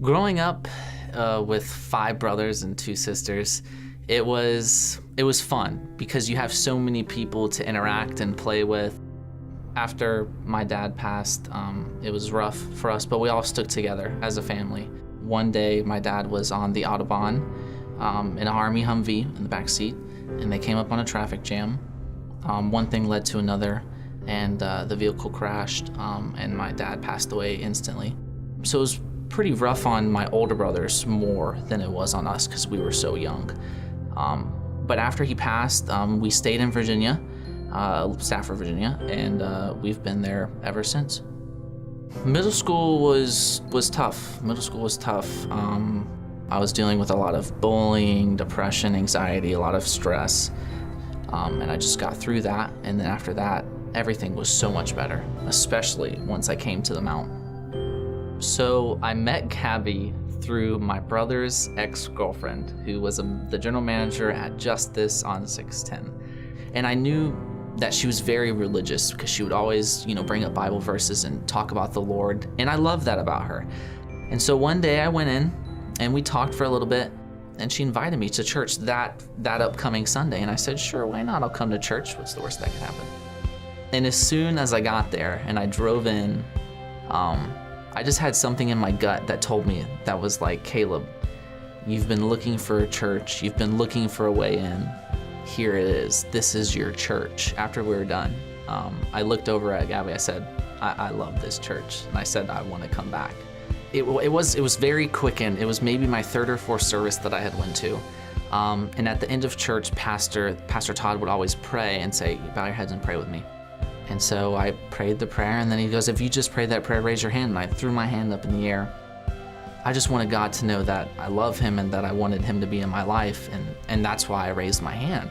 Growing up with 5 brothers and 2 sisters, it was fun because you have so many people to interact and play with. After my dad passed, it was rough for us, but we all stuck together as a family. One day, my dad was on the Autobahn in an Army Humvee in the back seat, and they came up on a traffic jam. One thing led to another, and the vehicle crashed, and my dad passed away instantly. So it was pretty rough on my older brothers more than it was on us because we were so young. But after he passed, we stayed in Virginia, Stafford, Virginia, and we've been there ever since. Middle school was tough. Middle school was tough. I was dealing with a lot of bullying, depression, anxiety, a lot of stress, and I just got through that. And then after that, everything was so much better, especially once I came to the Mount. So I met Gabby through my brother's ex-girlfriend, who was the general manager at Justice on 610. And I knew that she was very religious because she would always, bring up Bible verses and talk about the Lord. And I love that about her. And so one day I went in and we talked for a little bit, and she invited me to church that upcoming Sunday. And I said, sure, why not? I'll come to church. What's the worst that could happen? And as soon as I got there and I drove in, I just had something in my gut that told me, that was like, Caleb, you've been looking for a church. You've been looking for a way in. Here it is. This is your church. After we were done, I looked over at Gabby. I said, I love this church. And I said, I want to come back. It was very quick, and it was maybe my 3rd or 4th service that I had went to. And at the end of church, Pastor Todd would always pray and say, bow your heads and pray with me. And so I prayed the prayer, and then he goes, if you just prayed that prayer, raise your hand. And I threw my hand up in the air. I just wanted God to know that I love him and that I wanted him to be in my life, and that's why I raised my hand.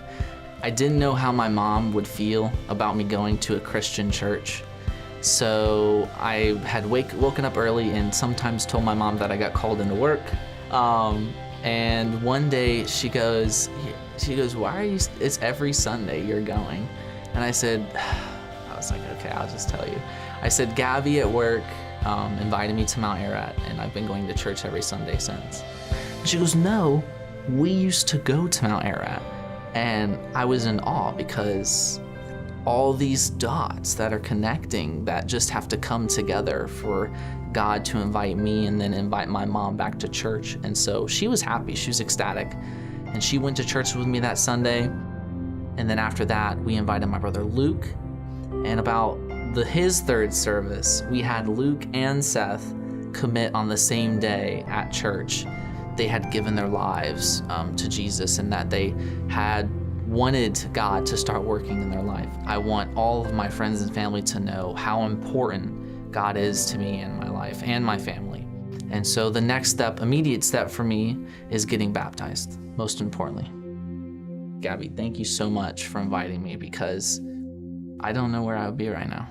I didn't know how my mom would feel about me going to a Christian church. So I had woken up early and sometimes told my mom that I got called into work. And one day she goes, why are you, it's every Sunday you're going. And I said, I was like, okay, I'll just tell you. I said, Gabby at work invited me to Mount Ararat, and I've been going to church every Sunday since. And she goes, no, we used to go to Mount Ararat. And I was in awe because all these dots that are connecting that just have to come together for God to invite me and then invite my mom back to church. And so she was happy, she was ecstatic. And she went to church with me that Sunday. And then after that, we invited my brother Luke. And about his 3rd service, we had Luke and Seth commit on the same day at church. They had given their lives to Jesus, and that they had wanted God to start working in their life. I want all of my friends and family to know how important God is to me and my life and my family. And so the next step, immediate step for me, is getting baptized, most importantly. Gabby, thank you so much for inviting me, because I don't know where I would be right now.